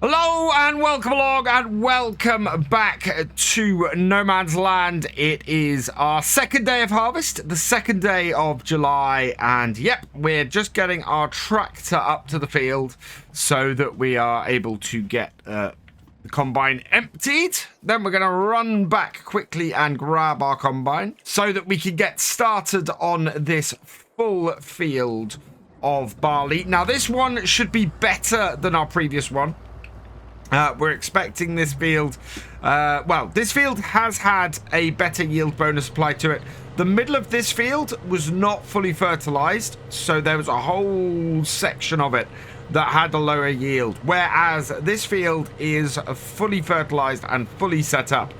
Hello and welcome along and welcome back to No Man's Land. It is our second day of harvest, the second day of July, and yep, we're just getting our tractor up to the field so that we are able to get the combine emptied. Then we're going to run back quickly and grab our combine so that we can get started on this full field of barley. Now this one should be better than our previous one. We're expecting this field, well, this field has had a better yield bonus applied to it. The middle of this field was not fully fertilized, so there was a whole section of it that had a lower yield, whereas this field is fully fertilized and fully set up,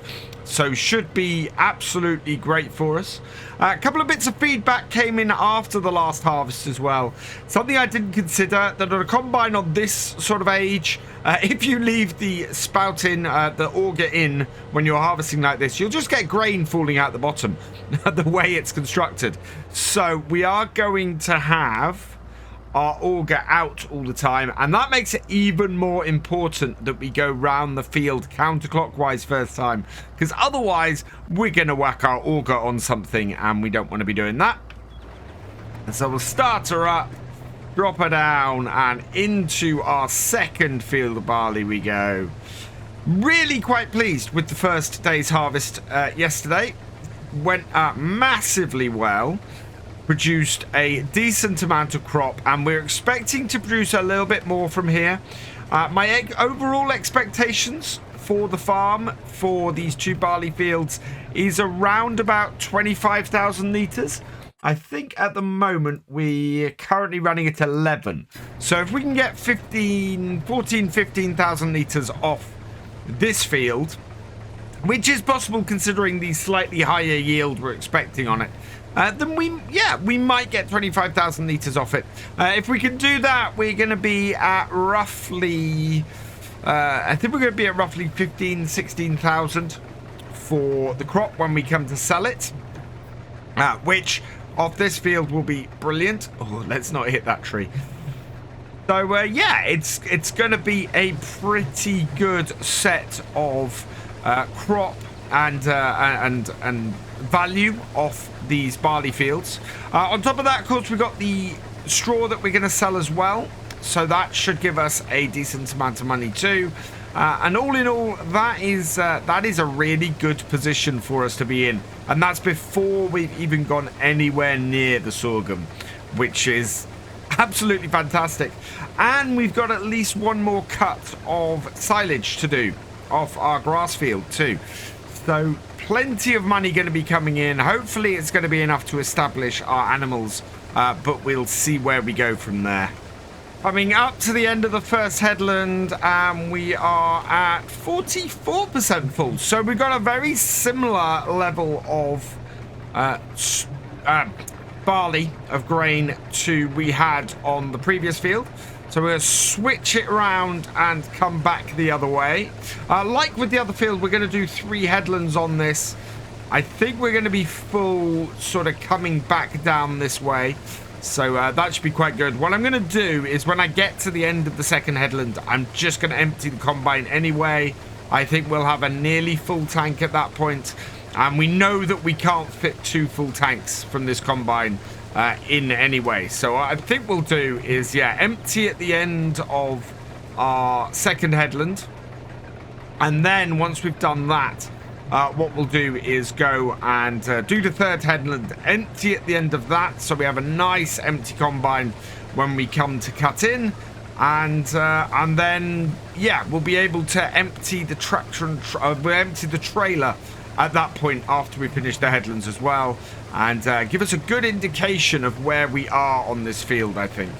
so should be absolutely great for us. A couple of bits of feedback came in after the last harvest as well. Something I didn't consider, that on a combine on this sort of age, if you leave the spout in, the auger in when you're harvesting like this, you'll just get grain falling out the bottom, the way it's constructed. So we are going to have our auger out all the time, and that makes it even more important that we go round the field counterclockwise first time, because otherwise we're going to whack our auger on something and we don't want to be doing that. And so we'll start her up, drop her down, and into our second field of barley we go. Really quite pleased with the first day's harvest yesterday. Went massively well. Produced a decent amount of crop, and we're expecting to produce a little bit more from here. My overall expectations for the farm for these two barley fields is around about 25,000 litres. I think at the moment we're currently running at 11. So if we can get 15,000 litres off this field, which is possible considering the slightly higher yield we're expecting on it, then we might get 25,000 litres off it. If we can do that, we're going to be at roughly, I think we're going to be at roughly 16,000 for the crop when we come to sell it, which off this field will be brilliant. Oh, let's not hit that tree. So yeah, it's going to be a pretty good set of crop and value off these barley fields. On top of that, of course, we've got the straw that we're going to sell as well, so that should give us a decent amount of money too. And all in all, that is a really good position for us to be in, and that's before we've even gone anywhere near the sorghum, which is absolutely fantastic. And we've got at least one more cut of silage to do off our grass field too. So plenty of money going to be coming in. Hopefully it's going to be enough to establish our animals, but we'll see where we go from there. Coming up to the end of the first headland, we are at 44% full. So we've got a very similar level of barley, of grain, to we had on the previous field. So we're going to switch it around and come back the other way. Like with the other field, we're going to do 3 headlands on this. I think we're going to be full sort of coming back down this way. So that should be quite good. What I'm going to do is when I get to the end of the second headland, I'm just going to empty the combine anyway. I think we'll have a nearly full tank at that point. And we know that we can't fit 2 full tanks from this combine in any way. So what I think we'll do is, yeah, empty at the end of our second headland, and then once we've done that, what we'll do is go and do the third headland, empty at the end of that, so we have a nice empty combine when we come to cut in, and then yeah, we'll be able to empty the tractor and we'll empty the trailer at that point after we finish the headlands as well, and give us a good indication of where we are on this field, I think,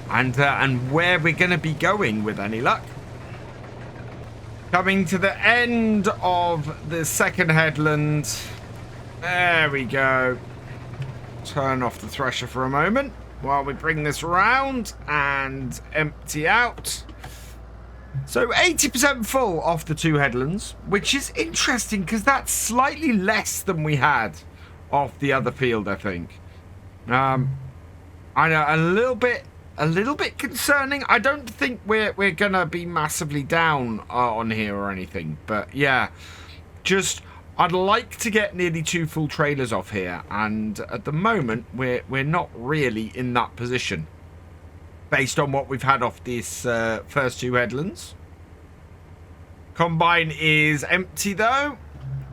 and where we're going to be going with any luck. Coming to the end of the second headland. There we go. Turn off the thresher for a moment while we bring this around and empty out. So 80% full off the 2 headlands, which is interesting because that's slightly less than we had off the other field, I think. I know, a little bit a little bit concerning. I don't think we're going to be massively down on here or anything. But yeah, just I'd like to get nearly 2 full trailers off here. And at the moment, we're not really in that position. Based on what we've had off these first 2 headlands. Combine is empty though.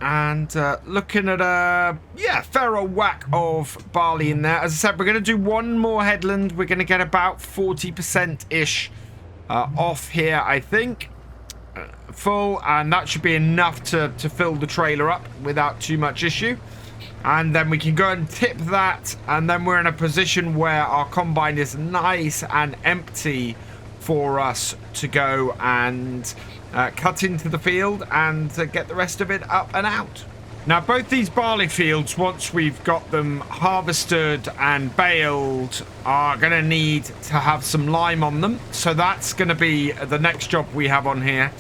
And looking at a fair old whack of barley in there. As I said, we're going to do 1 more headland. We're going to get about 40%-ish off here, I think. Full, and that should be enough to fill the trailer up without too much issue. And then we can go and tip that, and then we're in a position where our combine is nice and empty for us to go and cut into the field and get the rest of it up and out. Now, both these barley fields, once we've got them harvested and baled, are going to need to have some lime on them. So that's going to be the next job we have on here.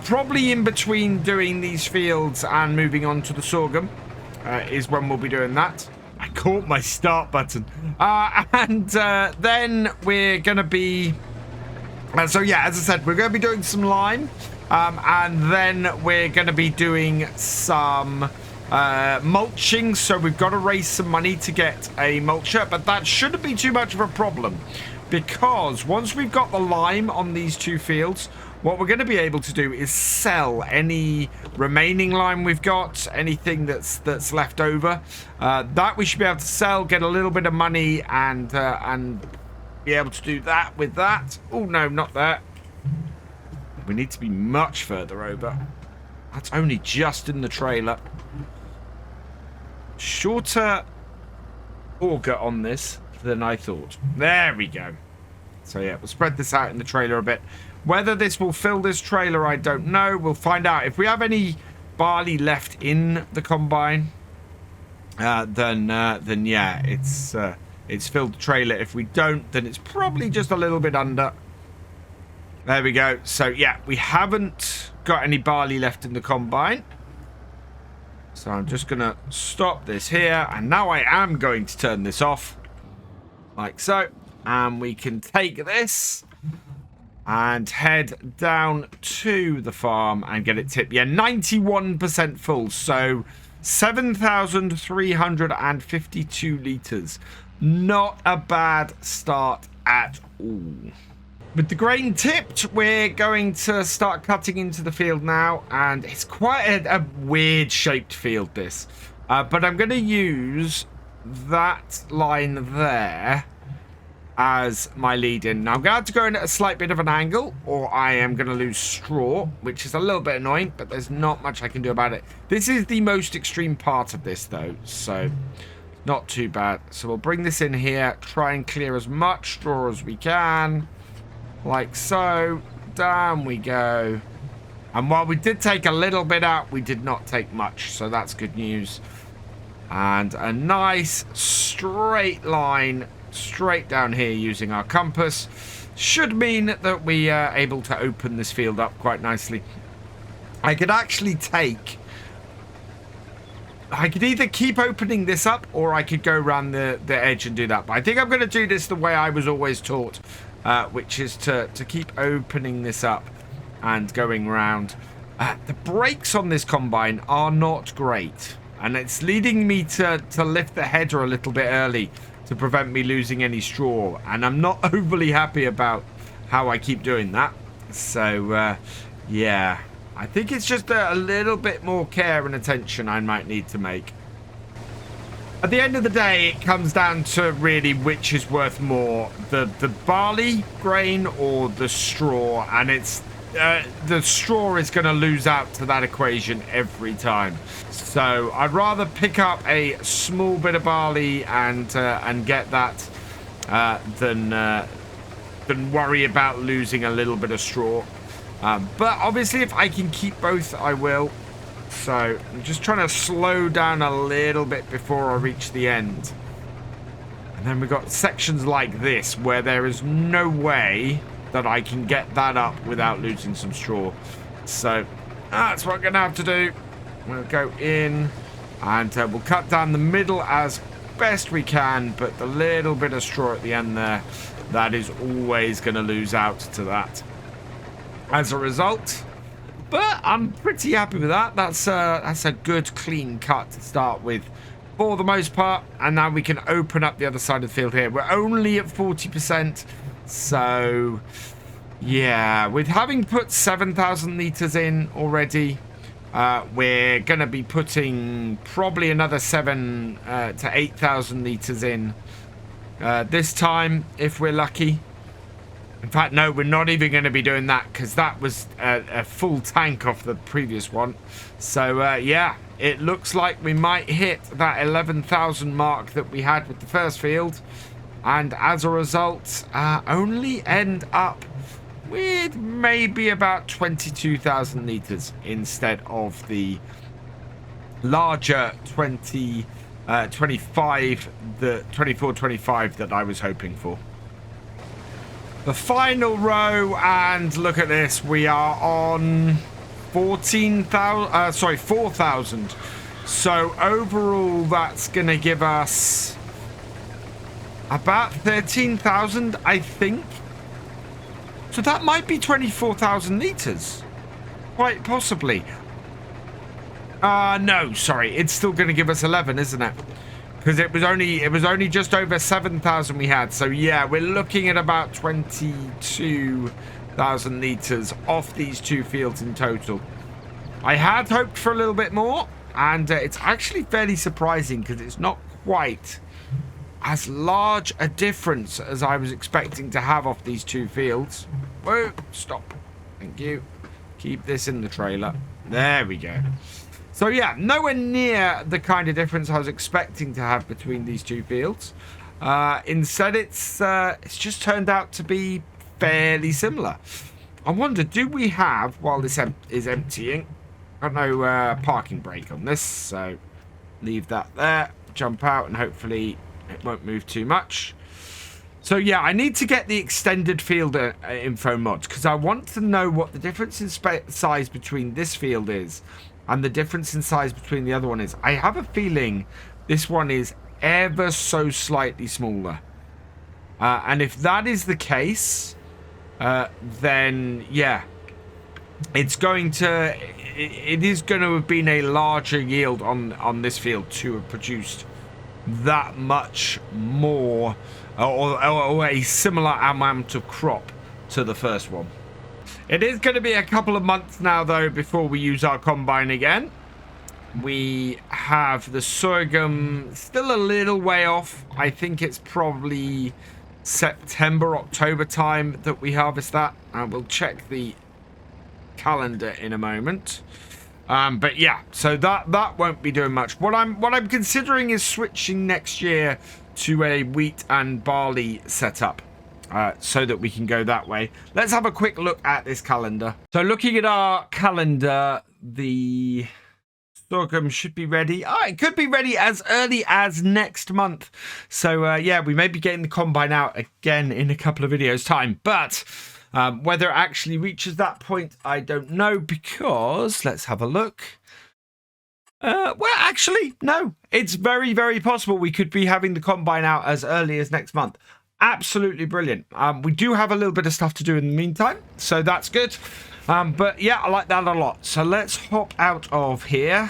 Probably in between doing these fields and moving on to the sorghum is when we'll be doing that. I caught my start button. Then we're going to be... so yeah, as I said, we're going to be doing some lime. And then we're going to be doing some mulching. So we've got to raise some money to get a mulcher. But that shouldn't be too much of a problem. Because once we've got the lime on these 2 fields... what we're going to be able to do is sell any remaining lime we've got, anything that's left over. That we should be able to sell, get a little bit of money, and be able to do that with that. Oh, no, not that. We need to be much further over. That's only just in the trailer. Shorter auger on this than I thought. There we go. So, yeah, we'll spread this out in the trailer a bit. Whether this will fill this trailer, I don't know. We'll find out. If we have any barley left in the combine, then yeah, it's filled the trailer. If we don't, then it's probably just a little bit under. There we go. So yeah, we haven't got any barley left in the combine. So I'm just going to stop this here. And now I am going to turn this off. Like so. And we can take this and head down to the farm and get it tipped. Yeah, 91% full. So 7,352 litres. Not a bad start at all. With the grain tipped, we're going to start cutting into the field now. And it's quite a weird shaped field, this. But I'm going to use that line there as my lead in. Now I'm going to have to go in at a slight bit of an angle, or I am going to lose straw, which is a little bit annoying, but there's not much I can do about it. This is the most extreme part of this, though, so not too bad. So we'll bring this in here, try and clear as much straw as we can, like so. Down we go. And while we did take a little bit out, we did not take much, so that's good news. And a nice straight line straight down here using our compass should mean that we are able to open this field up quite nicely. I could actually I could either keep opening this up, or I could go around the edge and do that. But I think I'm going to do this the way I was always taught, which is to keep opening this up and going round. The brakes on this combine are not great, and it's leading me to lift the header a little bit early to prevent me losing any straw, and I'm not overly happy about how I keep doing that. So yeah, I think it's just a little bit more care and attention I might need to make. At the end of the day, it comes down to really which is worth more, the barley grain or the straw, and it's the straw is going to lose out to that equation every time. So I'd rather pick up a small bit of barley and get that than worry about losing a little bit of straw. But obviously, if I can keep both, I will. So I'm just trying to slow down a little bit before I reach the end. And then we've got sections like this where there is no way that I can get that up without losing some straw. So that's what I'm going to have to do. We'll go in and we'll cut down the middle as best we can, but the little bit of straw at the end there that is always going to lose out to that as a result. But I'm pretty happy with that. That's a good clean cut to start with for the most part. And now we can open up the other side of the field here. We're only at 40%. So, yeah, with having put 7,000 litres in already, we're going to be putting probably another 7 to 8,000 litres in this time, if we're lucky. In fact, no, we're not even going to be doing that because that was a full tank off the previous one. So, yeah, it looks like we might hit that 11,000 mark that we had with the first field. And as a result, only end up with maybe about 22,000 litres instead of the larger 24-25 that I was hoping for. The final row, and look at this, we are on 4,000. So overall, that's going to give us about 13,000, I think. So that might be 24,000 litres. Quite possibly. No, sorry. It's still going to give us 11, isn't it? Because it was only just over 7,000 we had. So yeah, we're looking at about 22,000 litres off these two fields in total. I had hoped for a little bit more, and it's actually fairly surprising because it's not quite as large a difference as I was expecting to have off these two fields. Whoa, stop. Thank you. Keep this in the trailer. There we go. So yeah, nowhere near the kind of difference I was expecting to have between these two fields. Instead, it's just turned out to be fairly similar. I wonder, do we have, while this is emptying, got no parking brake on this, so leave that there, jump out, and hopefully it won't move too much. So yeah, I need to get the extended field info mod because I want to know what the difference in size between this field is and the difference in size between the other one is. I have a feeling this one is ever so slightly smaller. And if that is the case, then yeah, it is going to have been a larger yield on this field to have produced that much more or a similar amount of crop to the first one. It is going to be a couple of months now, though, before we use our combine again. We have the sorghum still a little way off. I think it's probably September, October time that we harvest that. And we'll check the calendar in a moment. But yeah, so that won't be doing much. What I'm considering is switching next year to a wheat and barley setup. So that we can go that way. Let's have a quick look at this calendar. So looking at our calendar, the sorghum should be ready. Oh, it could be ready as early as next month. So yeah, we may be getting the combine out again in a couple of videos time. But whether it actually reaches that point, I don't know, because let's have a look. Well, actually, no. It's very, very possible we could be having the combine out as early as next month. Absolutely brilliant. We do have a little bit of stuff to do in the meantime, so that's good. But yeah, I like that a lot. So let's hop out of here,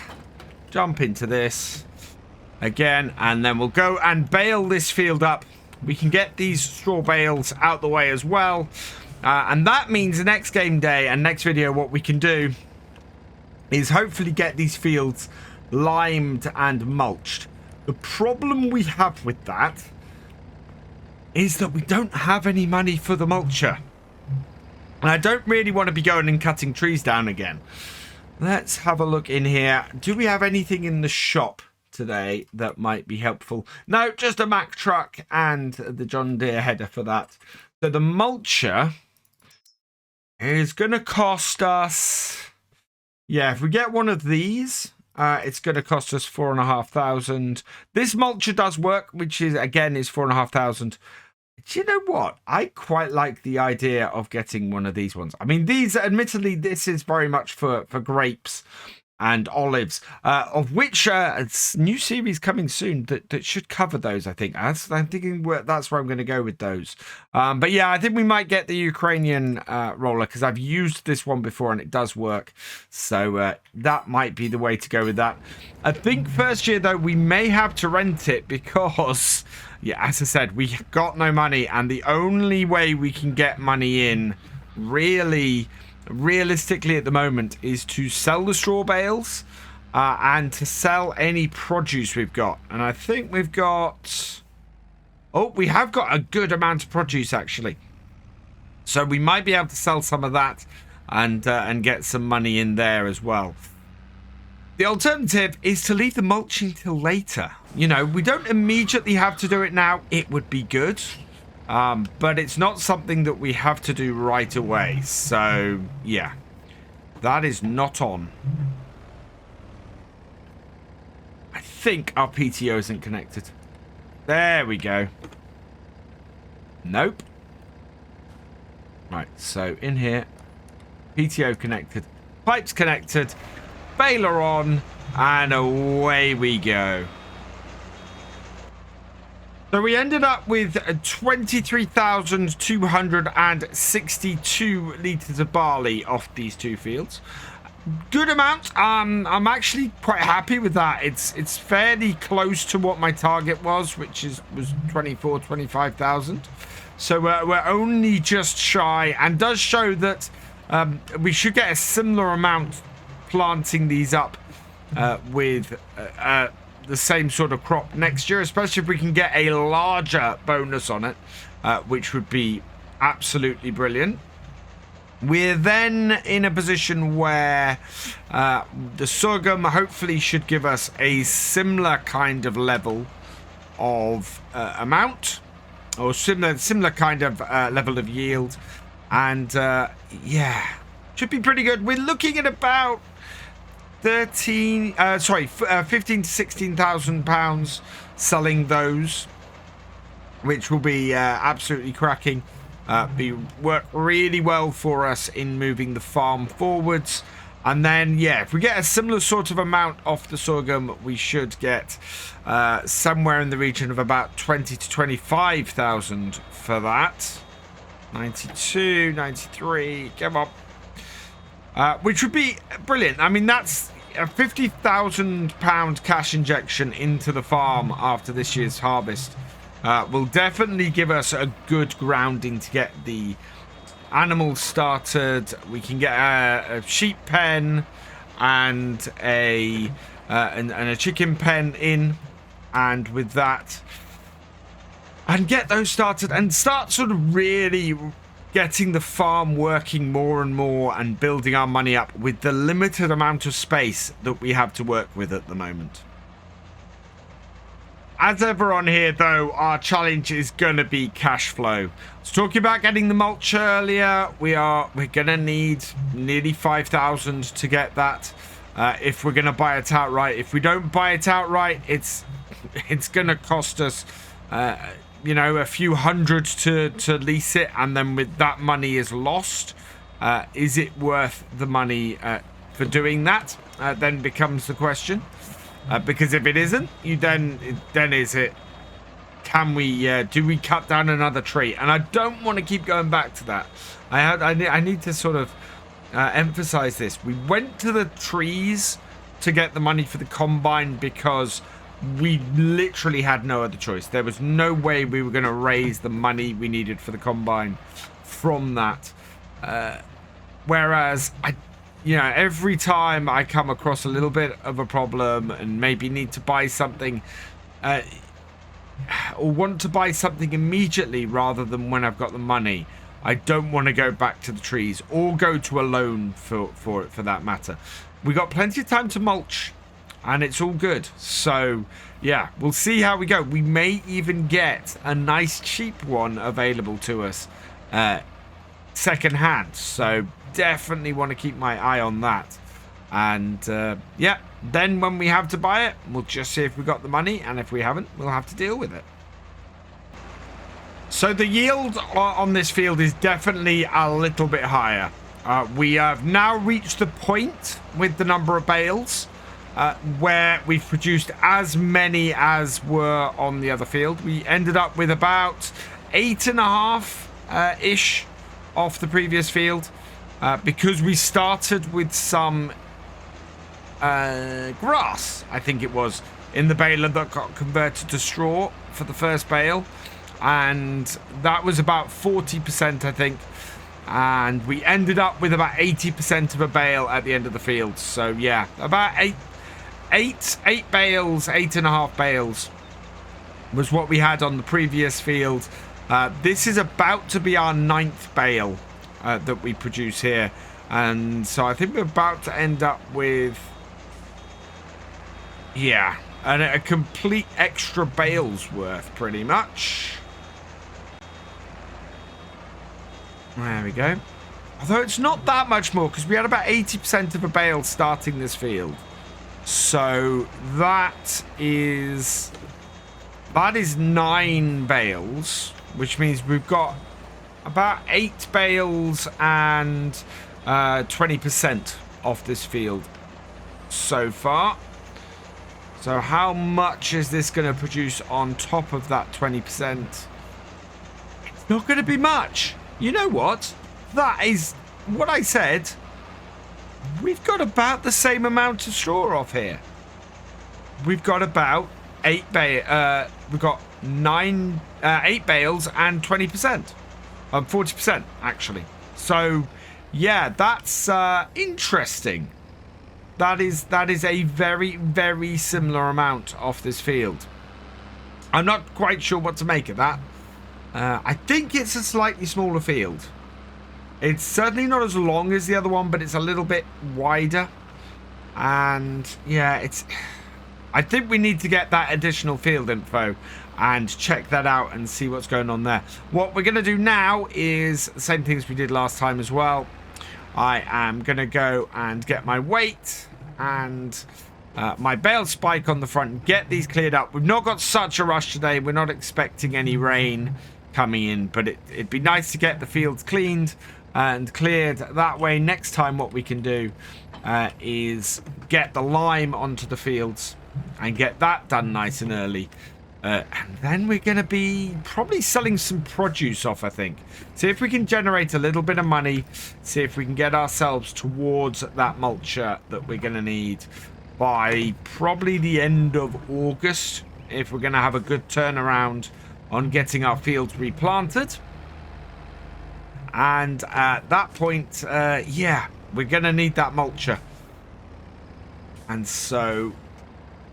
jump into this again, and then we'll go and bale this field up. We can get these straw bales out the way as well. And that means the next game day and next video, what we can do is hopefully get these fields limed and mulched. The problem we have with that is that we don't have any money for the mulcher. And I don't really want to be going and cutting trees down again. Let's have a look in here. Do we have anything in the shop today that might be helpful? No, just a Mack truck and the John Deere header for that. So the mulcher is going to cost us... Yeah, if we get one of these, it's going to cost us 4,500. This mulcher does work, which is, again, is 4,500. Do you know what? I quite like the idea of getting one of these ones. I mean, these, admittedly, this is very much for grapes and olives, of which new series coming soon that should cover those. I think I'm thinking that's where I'm going to go with those. But yeah, I think we might get the Ukrainian roller because I've used this one before and it does work. So that might be the way to go with that. I think first year though we may have to rent it because, yeah, as I said, we got no money, and the only way we can get money in realistically at the moment is to sell the straw bales and to sell any produce we've got. And I think we've got, we have got a good amount of produce actually, so we might be able to sell some of that and get some money in there as well. The alternative is to leave the mulching till later. You know, we don't immediately have to do it now. It would be good. But it's not something that we have to do right away. So, yeah. That is not on. I think our PTO isn't connected. There we go. Nope. Right, so in here. PTO connected. Pipes connected. Baler on. And away we go. So we ended up with 23,262 litres of barley off these two fields. Good amount. I'm actually quite happy with that. It's fairly close to what my target was, which was 25,000. So we're only just shy, and does show that we should get a similar amount planting these up with the same sort of crop next year, especially if we can get a larger bonus on it, which would be absolutely brilliant. We're then in a position where the sorghum hopefully should give us a similar kind of level of amount, or similar kind of level of yield, and yeah, should be pretty good. We're looking at about 15 to 16,000 pounds selling those, which will be absolutely cracking. Work really well for us in moving the farm forwards. And then, yeah, if we get a similar sort of amount off the sorghum, we should get somewhere in the region of about 20 to 25,000 for that. 92, 93, come on. Which would be brilliant. I mean, that's a £50,000 cash injection into the farm after this year's harvest. Will definitely give us a good grounding to get the animals started. We can get a sheep pen and a chicken pen in, and with that, and get those started and start sort of really getting the farm working more and more and building our money up with the limited amount of space that we have to work with at the moment. As ever on here, though, our challenge is going to be cash flow. I was talking about getting the mulch earlier. We're going to need nearly 5,000 to get that if we're going to buy it outright. If we don't buy it outright, it's going to cost us you know, a few hundred to lease it, and then with that money is lost. Is it worth the money for doing that? Then becomes the question. Because if it isn't, then is it? Can we? Do we cut down another tree? And I don't want to keep going back to that. I need to sort of emphasize this. We went to the trees to get the money for the combine because we literally had no other choice. There was no way we were going to raise the money we needed for the combine from that. Whereas you know, every time I come across a little bit of a problem and maybe need to buy something or want to buy something immediately rather than when I've got the money, I don't want to go back to the trees or go to a loan for that matter. We got plenty of time to mulch and it's all good. So yeah, we'll see how we go. We may even get a nice cheap one available to us second hand. So definitely want to keep my eye on that. And yeah, then when we have to buy it, we'll just see if we got the money, and if we haven't, we'll have to deal with it. So the yield on this field is definitely a little bit higher. We have now reached the point with the number of bales where we've produced as many as were on the other field. We ended up with about 8.5 ish off the previous field because we started with some grass, I think it was, in the baler that got converted to straw for the first bale, and that was about 40%, I think, and we ended up with about 80% of a bale at the end of the field. So yeah, about eight bales, 8.5 bales was what we had on the previous field. This is about to be our 9th bale that we produce here, and so I think we're about to end up with, yeah, and a complete extra bale's worth, pretty much. There we go. Although it's not that much more, because we had about 80% of a bale starting this field. So that is 9 bales, which means we've got about 8 bales and 20% off this field so far. So how much is this going to produce on top of that 20%? It's not going to be much. You know what? That is what I said. We've got about the same amount of straw off here. We've got about 8 bales. We've got 8 bales and 20%. 40% actually. So yeah, that's interesting. That is a very, very similar amount off this field. I'm not quite sure what to make of that. I think it's a slightly smaller field. It's certainly not as long as the other one, but it's a little bit wider. And yeah, I think we need to get that additional field info and check that out and see what's going on there. What we're going to do now is the same things we did last time as well. I am going to go and get my weight and my bale spike on the front and get these cleared up. We've not got such a rush today. We're not expecting any rain coming in, but it'd be nice to get the fields cleaned and cleared. That way, next time what we can do is get the lime onto the fields and get that done nice and early. And then we're going to be probably selling some produce off, I think. See if we can generate a little bit of money. See if we can get ourselves towards that mulcher that we're going to need by probably the end of August, if we're going to have a good turnaround on getting our fields replanted. And at that point, yeah, we're going to need that mulcher. And so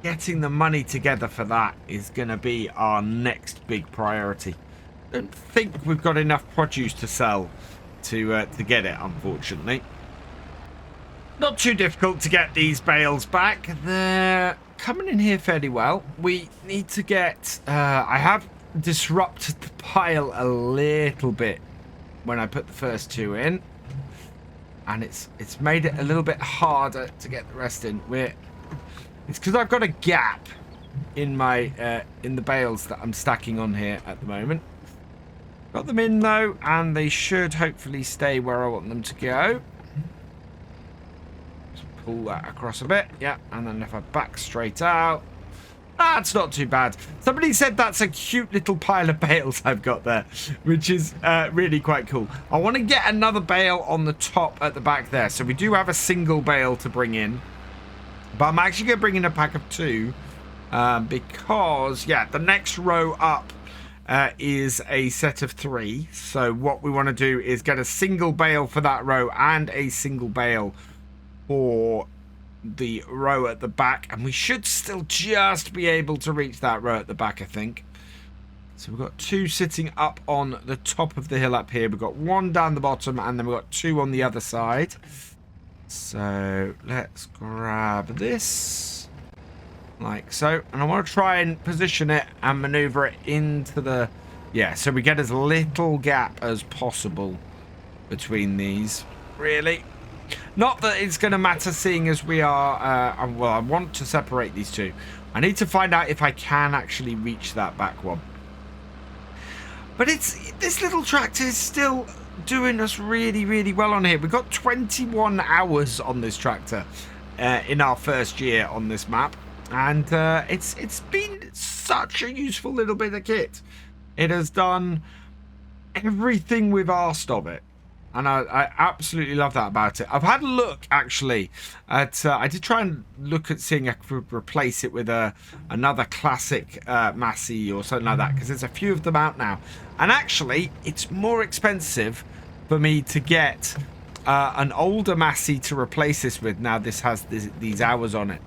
getting the money together for that is going to be our next big priority. Don't think we've got enough produce to sell to get it, unfortunately. Not too difficult to get these bales back. They're coming in here fairly well. We need to get... I have disrupted the pile a little bit when I put the first 2 in. And it's made it a little bit harder to get the rest in. It's because I've got a gap in my in the bales that I'm stacking on here at the moment. Got them in though, and they should hopefully stay where I want them to go. Just pull that across a bit, yeah, and then if I back straight out, that's not too bad. Somebody said that's a cute little pile of bales I've got there, which is really quite cool. I want to get another bale on the top at the back there, so we do have a single bale to bring in. But I'm actually going to bring in a pack of 2 because, yeah, the next row up is a set of 3. So what we want to do is get a single bale for that row and a single bale for the row at the back. And we should still just be able to reach that row at the back, I think. So we've got 2 sitting up on the top of the hill up here. We've got 1 down the bottom and then we've got 2 on the other side. So let's grab this like so, and I want to try and position it and maneuver it into the, yeah, so we get as little gap as possible between these, really. Not that it's going to matter, seeing as we are well, I want to separate these 2. I need to find out if I can actually reach that back one. But this little tractor is still doing us really, really well on here. We've got 21 hours on this tractor in our first year on this map. And it's been such a useful little bit of kit. It has done everything we've asked of it. And I absolutely love that about it. I've had a look, actually, at... I did try and look at seeing if I could replace it with another classic Massey or something like that, because there's a few of them out now. And actually, it's more expensive for me to get an older Massey to replace this with, now this has these hours on it,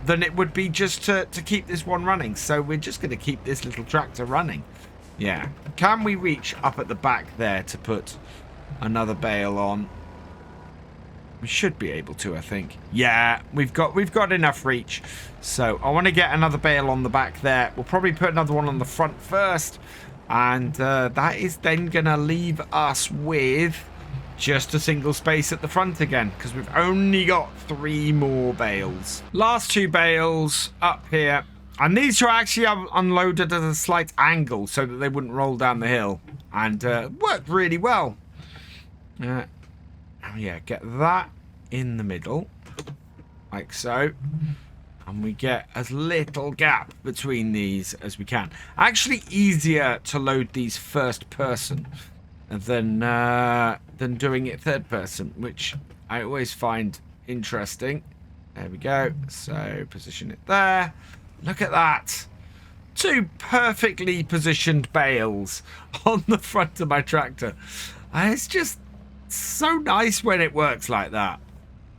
than it would be just to keep this one running. So we're just going to keep this little tractor running. Yeah. Can we reach up at the back there to put another bale on? We should be able to, I think. Yeah, we've got enough reach. So I want to get another bale on the back there. We'll probably put another one on the front first. And that is then going to leave us with just a single space at the front again, because we've only got 3 more bales. Last 2 bales up here. And these are actually unloaded at a slight angle so that they wouldn't roll down the hill. And worked really well. Yeah, get that in the middle, like so, and we get as little gap between these as we can. Actually, easier to load these first person than doing it third person, which I always find interesting. There we go. So position it there. Look at that. 2 perfectly positioned bales on the front of my tractor. And it's just so nice when it works like that.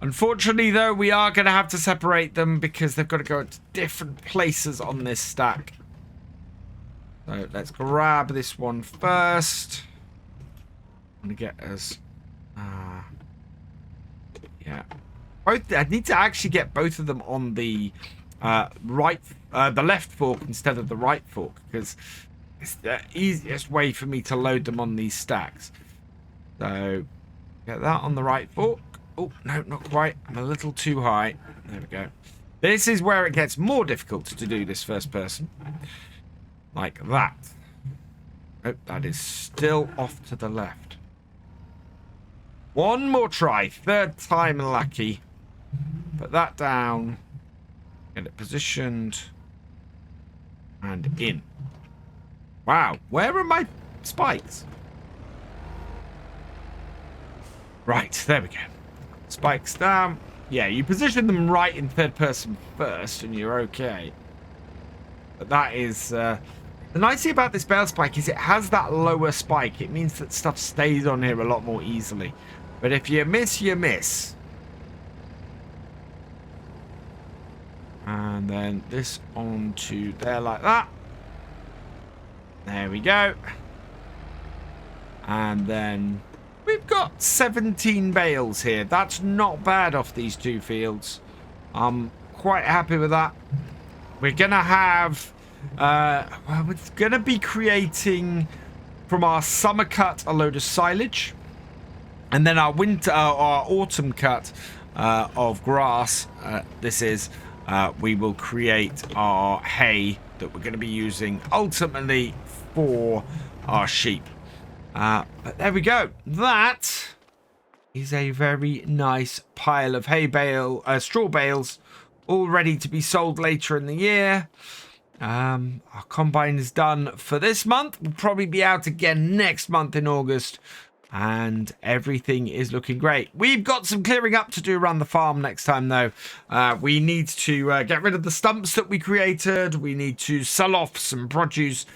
Unfortunately, though, we are going to have to separate them because they've got to go to different places on this stack. So let's grab this one first. I'm going to get us... yeah. I need to actually get both of them on the the left fork instead of the right fork, because it's the easiest way for me to load them on these stacks. So... get that on the right fork. Oh, no, not quite. I'm a little too high. There we go. This is where it gets more difficult to do this first person. Like that. Oh, that is still off to the left. One more try. 3rd time lucky. Put that down. Get it positioned. And in. Wow. Where are my spikes? Right, there we go. Spikes down. Yeah, you position them right in 3rd person first and you're okay. But that is... the nice thing about this bale spike is it has that lower spike. It means that stuff stays on here a lot more easily. But if you miss, you miss. And then this onto there like that. There we go. And then... we've got 17 bales here. That's not bad off these 2 fields. I'm quite happy with that. We're going to have... well, we're going to be creating from our summer cut a load of silage. And then our autumn cut of grass, we will create our hay that we're going to be using ultimately for our sheep. But there we go. That is a very nice pile of straw bales, all ready to be sold later in the year. Our combine is done for this month. We'll probably be out again next month in August. And everything is looking great. We've got some clearing up to do around the farm next time, though. We need to get rid of the stumps that we created. We need to sell off some produce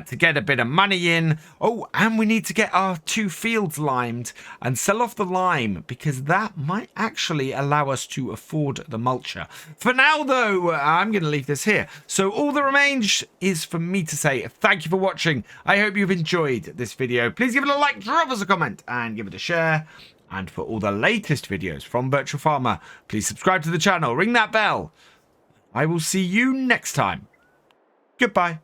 to get a bit of money in. Oh, and we need to get our 2 fields limed and sell off the lime, because that might actually allow us to afford the mulcher. For now, though, I'm going to leave this here. So all that remains is for me to say thank you for watching. I hope you've enjoyed this video. Please give it a like, drop us a comment, and give it a share. And for all the latest videos from Virtual Farmer, please subscribe to the channel, ring that bell. I will see you next time. Goodbye.